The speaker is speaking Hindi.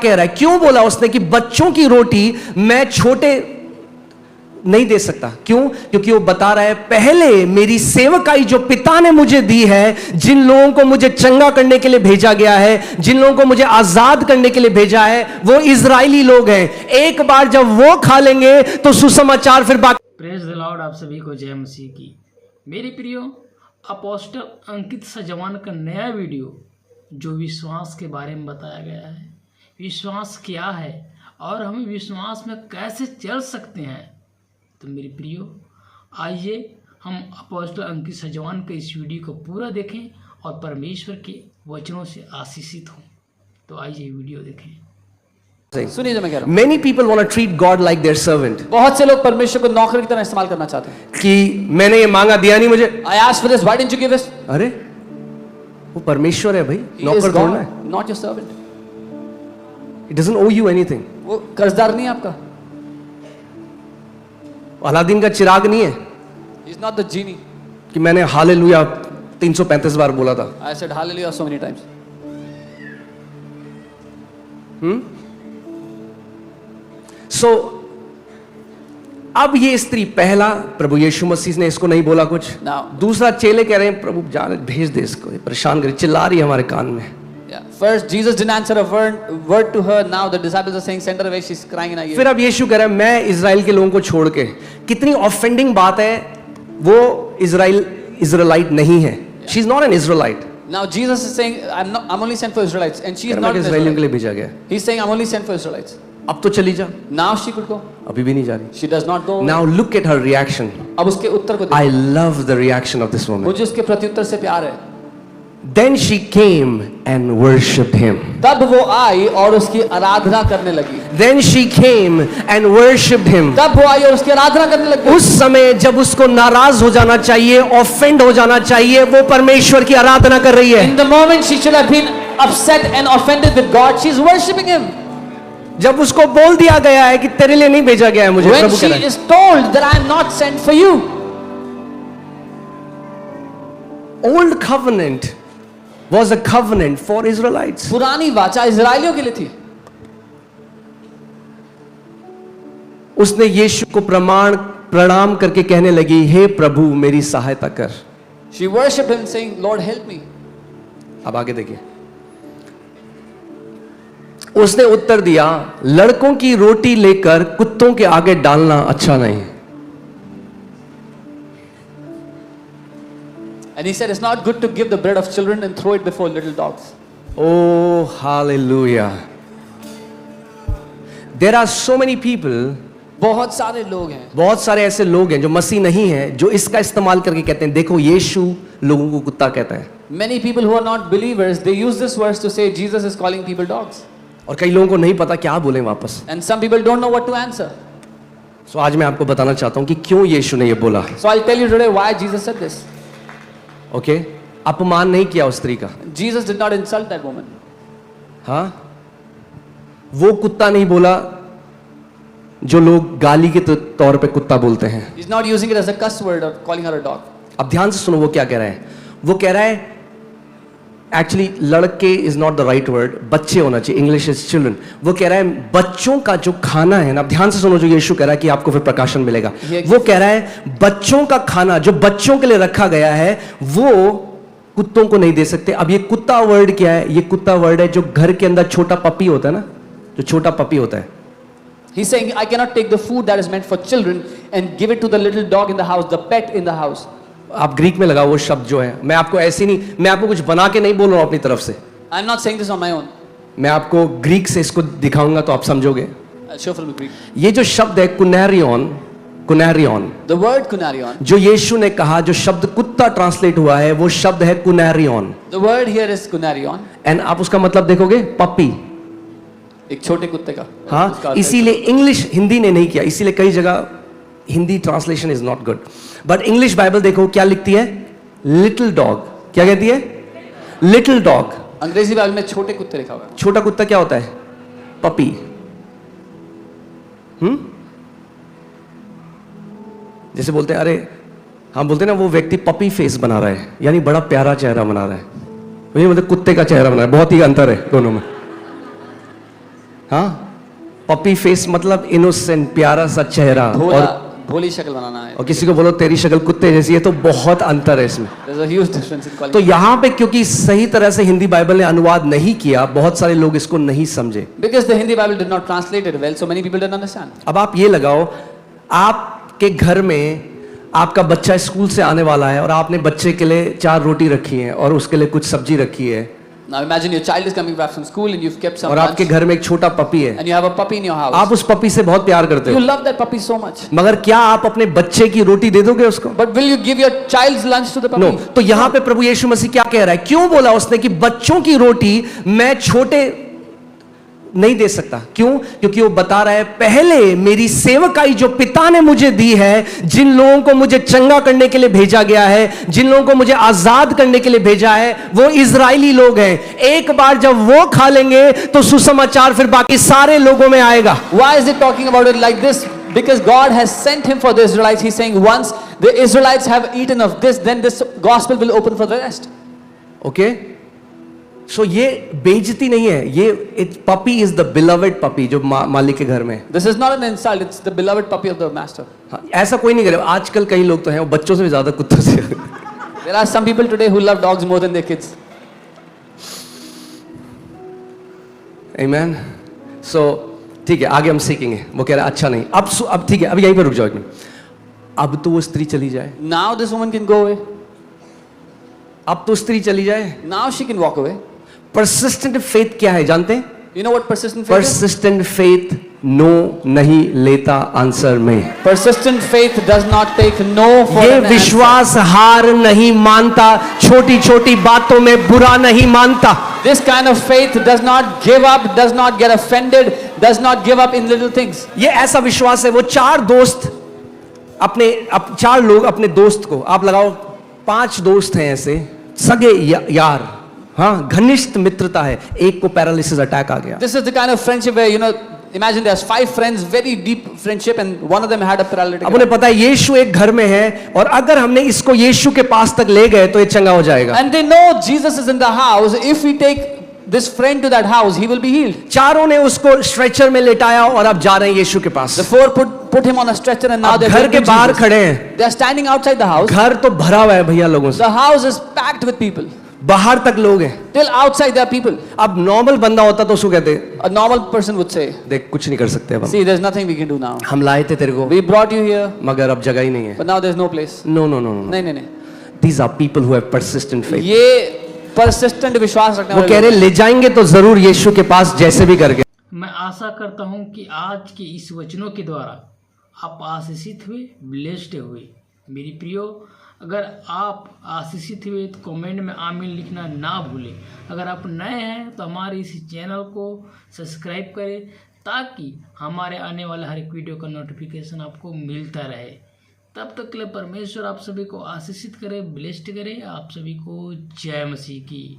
कह रहा है, क्यों बोला उसने कि बच्चों की रोटी मैं छोटे नहीं दे सकता? क्यों? क्योंकि वो बता रहा है पहले मेरी सेवकाई जो पिता ने मुझे दी है, जिन लोगों को मुझे चंगा करने के लिए भेजा गया है, जिन लोगों को मुझे आजाद करने के लिए भेजा है, वो इजरायली लोग हैं। एक बार जब वो खा लेंगे तो सुसमाचार फिर बाकी। Praise the Lord. आप सभी को जय मसीह की। मेरे प्रियो, अपोस्टल अंकित सजवान का नया वीडियो जो विश्वास के बारे में बताया गया है, विश्वास क्या है और हम विश्वास में कैसे चल सकते हैं। तो मेरे प्रियो, आइए हम अपोस्टल अंकित सजवान के इस वीडियो को पूरा देखें और परमेश्वर के वचनों से आशीषित हों। तो आइए वीडियो देखें। सुनिए जो मैं कह रहा हूं। Many people want to treat God like their servant. बहुत से लोग परमेश्वर को नौकर की तरह इस्तेमाल करना चाहते हैं। कि मैंने ये मांगा, दिया नहीं मुझे। I asked for this, why didn't you give this? अरे वो परमेश्वर है भाई, He is नौकर God, थोड़ा है। not your servant. It doesn't owe you anything. वो कर्जदार नहीं है आपका। अलादीन का चिराग नहीं है He is not the genie. कि मैंने हालेलुया 335 बार बोला था। I said hallelujah so many times. So, अब ये स्त्री, पहला प्रभु यीशु मसीह ने इसको नहीं बोला कुछ। Now. दूसरा चेले कह रहे हैं प्रभु जाने भेज दे इसको, ये परेशान करे, चिल्ला रही है हमारे कान में। Yeah. First, Jesus didn't answer a word to her. Now the disciples are saying, send her away. She's crying in our ear. फिर अब यीशु कह रहा है मैं इजराइल के लोगों को छोड़ के, कितनी ऑफेंडिंग बात है, वो इजराइलाइट नहीं है। She is not an Israelite. Now Jesus is saying, I'm only sent for Israelites, and she is not an इजराइलियों के लिए Israelite. भेजा गया। He's saying, I'm only sent for Israelites. अब तो चली जा। Now she could go. अभी भी नहीं जा रही। She does not go. Now look at her reaction. अब उसके उत्तर को I देखो। love the reaction of this woman. मुझे उसके प्रत्युत्तर से प्यार है। Then she came and worshipped him. तब वो आई और उसकी आराधना करने लगी। Then she came and worshipped him. तब वो आई और उसकी आराधना करने लगी। उस समय जब उसको नाराज हो जाना चाहिए, ऑफेंड हो जाना चाहिए, वो परमेश्वर की आराधना कर रही है। In the moment she should have been upset and offended with God, she's worshiping Him. जब उसको बोल दिया गया है कि तेरे लिए नहीं भेजा गया है मुझे, When प्रभु कह she रहा है। is told that I am not sent for you. Old covenant was a covenant for Israelites. पुरानी वाचा इजरायलियों के लिए थी। उसने यीशु को प्रणाम करके कहने लगी, हे प्रभु मेरी सहायता कर। She worshipped Him saying, Lord help me. अब आगे देखिए, उसने उत्तर दिया, लड़कों की रोटी लेकर कुत्तों के आगे डालना अच्छा नहीं। And He said, it's not good to give the bread of children and throw it before little dogs. Oh, hallelujah. There are so many people, बहुत सारे लोग हैं, बहुत सारे ऐसे लोग हैं जो मसीह नहीं हैं, जो इसका इस्तेमाल करके कहते हैं देखो यीशु लोगों को कुत्ता कहता है। many people who are not believers, they use this verse to say Jesus is calling people dogs. और कई लोगों को नहीं पता क्या बोलें वापस। And some people don't know what to answer. सो आज मैं आपको बताना चाहता हूं कि क्यों यीशु ने ये बोला। So I'll tell you today why Jesus said this. Okay, अपमान नहीं किया उस स्त्री का। Jesus did not insult that woman. हाँ, वो कुत्ता नहीं बोला जो लोग गाली के तौर पे कुत्ता बोलते हैं। He's not using it as a cuss word or calling her a dog. अब ध्यान से सुनो वो क्या कह रहा है। वो कह रहा है एक्चुअली लड़के is not the right word, बच्चे होना चाहिए, इंग्लिश इज चिल्ड्रन। वो कह रहा है बच्चों का जो खाना है ना, अब ध्यान से सुनो जो यीशु कह रहा है कि आपको फिर प्रकाशन मिलेगा। वो कह रहा है बच्चों का खाना जो बच्चों के लिए रखा गया है वो कुत्तों को नहीं दे सकते। अब ये कुत्ता वर्ड क्या है? ये कुत्ता वर्ड है जो घर के अंदर छोटा पपी होता है ना, जो छोटा पपी होता है। He's saying, I cannot take the food that is meant for children and give it to the little dog in the house, the pet in the house. आप ग्रीक में लगाओ वो शब्द जो है, मैं आपको ऐसे नहीं, मैं आपको कुछ बना के नहीं बोल रहा हूं अपनी तरफ से। I'm not saying this on my own. मैं आपको ग्रीक से इसको दिखाऊंगा तो आप समझोगे। I'll show from the Greek. ये जो शब्द है कुनैरियन, The word kunarion. जो यीशु ने कहा, जो शब्द कुत्ता ट्रांसलेट हुआ है वो शब्द है कुनैरियन। The word here is kunarion. And आप उसका मतलब देखोगे पपी। एक छोटे कुत्ते का। हाँ, इसीलिए इंग्लिश हिंदी ने नहीं किया, इसीलिए कई जगह Hindi translation is not good, but English Bible देखो क्या लिखती है, लिटिल डॉग। क्या कहती है? Little dog. अंग्रेजी बाइबल में छोटे कुत्ते लिखा हुआ है। छोटा कुत्ता क्या होता है? पपी। जैसे बोलते हैं, अरे हम बोलते हैं ना वो व्यक्ति पपी फेस बना रहा है, यानी बड़ा प्यारा चेहरा बना रहा है। वही मतलब कुत्ते का चेहरा बना रहा है, बहुत ही अंतर है दोनों में। हाँ, पपी फेस मतलब इनोसेंट, प्यारा सा चेहरा, भोला, और भोली शक्ल बनाना है. किसी को बोलो तेरी शक्ल कुत्ते जैसी है, तो बहुत अंतर है इसमें. There's a huge difference in तो quality. यहाँ पे क्योंकि सही तरह से हिंदी बाइबल ने अनुवाद नहीं किया, बहुत सारे लोग इसको नहीं समझे. Because the Hindi Bible did not translate it well, so many people didn't understand. अब आप ये लगाओ, आपके घर में आपका बच्चा स्कूल से आने वाला है और आपने बच्चे के लिए 4 रोटी रखी है और उसके लिए कुछ सब्जी रखी है, Now imagine your child is coming back from school and you've kept some और lunch आपके घर में एक छोटा पपी है. and you have a puppy in your house. आप उस पपी से बहुत प्यार करते You हो, love that puppy so much. मगर क्या आप अपने बच्चे की रोटी दे दोगे उसको? But will you give your child's lunch to the puppy? No. तो यहाँ पे प्रभु यीशु मसीह क्या कह रहा है? क्यों बोला उसने कि बच्चों की रोटी मैं छोटे नहीं दे सकता? क्यों? क्योंकि वो बता रहा है पहले मेरी सेवकाई जो पिता ने मुझे दी है, जिन लोगों को मुझे चंगा करने के लिए भेजा गया है, जिन लोगों को मुझे आजाद करने के लिए भेजा है, वो इजरायली लोग हैं. एक बार जब वो खा लेंगे तो सुसमाचार फिर बाकी सारे लोगों में आएगा. Why is it talking about it like this? Because God has sent him for the Israelites. He's saying once the Israelites have eaten of this, then this gospel will open for the rest. Okay, so ये बेइज्जती नहीं है, ये puppy is the beloved puppy जो मालिक के घर में. This is not an insult. It's the beloved puppy of the master. हाँ, ऐसा कोई नहीं करे. आजकल कई लोग तो हैं वो बच्चों से भी ज्यादा कुत्तों से. There are some people today who love dogs more than their kids. Amen. So ठीक है, आगे हम सीखेंगे. वो कह रहा है अच्छा नहीं, अब ठीक है, अब यहीं पर रुक जाओ एक मिनट. अब तो वो स्त्री चली जाए, Now this woman can go away. अब तो स्त्री चली जाए. Now she can walk away. Persistent faith क्या है जानते हैं? You know what persistent faith is? Persistent faith no नहीं लेता आंसर में. Persistent faith does not take no for ये an answer. विश्वास हार नहीं मानता, छोटी छोटी बातों में बुरा नहीं मानता. This kind of faith does not give up, does not get offended, does not give up in little things. ये ऐसा विश्वास है. वो 4 दोस्त अपने 4 लोग अपने दोस्त को, आप लगाओ 5 दोस्त हैं ऐसे सगे यार, हाँ, घनिष्ठ मित्रता है. एक को पैरालिसिस अटैक आ गया. This is the kind of friendship where, you know, imagine there's 5 friends, very deep friendship, and one of them had a paralytic. अब उन्हें पता है यीशु एक घर में है और अगर हमने इसको यीशु के पास तक ले गए तो ये चंगा हो जाएगा. And they know Jesus is in the house. If we take this friend to that house, he will be healed. चारों ने उसको स्ट्रेचर में लेटाया और अब जा रहे हैं यीशु के पास. The 4 put him on a stretcher and now अब they're घर going के to बाहर Jesus. खड़े हैं. They are standing outside the house. घर तो भरा हुआ है भैया लोगों से, The house is packed with people. बाहर तक लोग हैं. Till outside there are people. अब नॉर्मल बंदा होता तो उसको कहते A normal person would say, देख कुछ नहीं कर सकते अब see, there's nothing we can do now. हम लाए थे तेरे को We brought you here, मगर अब जगह ही नहीं है. but now there's no place. No no no no. नहीं नहीं नहीं. These are people who have persistent faith. ये persistent विश्वास रखने वो वाले कह रहे ले जाएंगे तो जरूर यीशु के पास जैसे भी करके. मैं आशा करता हूं कि आज के इस वचनों के द्वारा आप आशीषित हुए, ब्लेस्ड हुए. मेरी प्रियो, अगर आप आशीषित हुए तो कमेंट में आमीन लिखना ना भूलें. अगर आप नए हैं तो हमारे इस चैनल को सब्सक्राइब करें ताकि हमारे आने वाले हर एक वीडियो का नोटिफिकेशन आपको मिलता रहे. तब तक के लिए परमेश्वर आप सभी को आशीषित करे, ब्लेस्ड करे. आप सभी को जय मसीह की.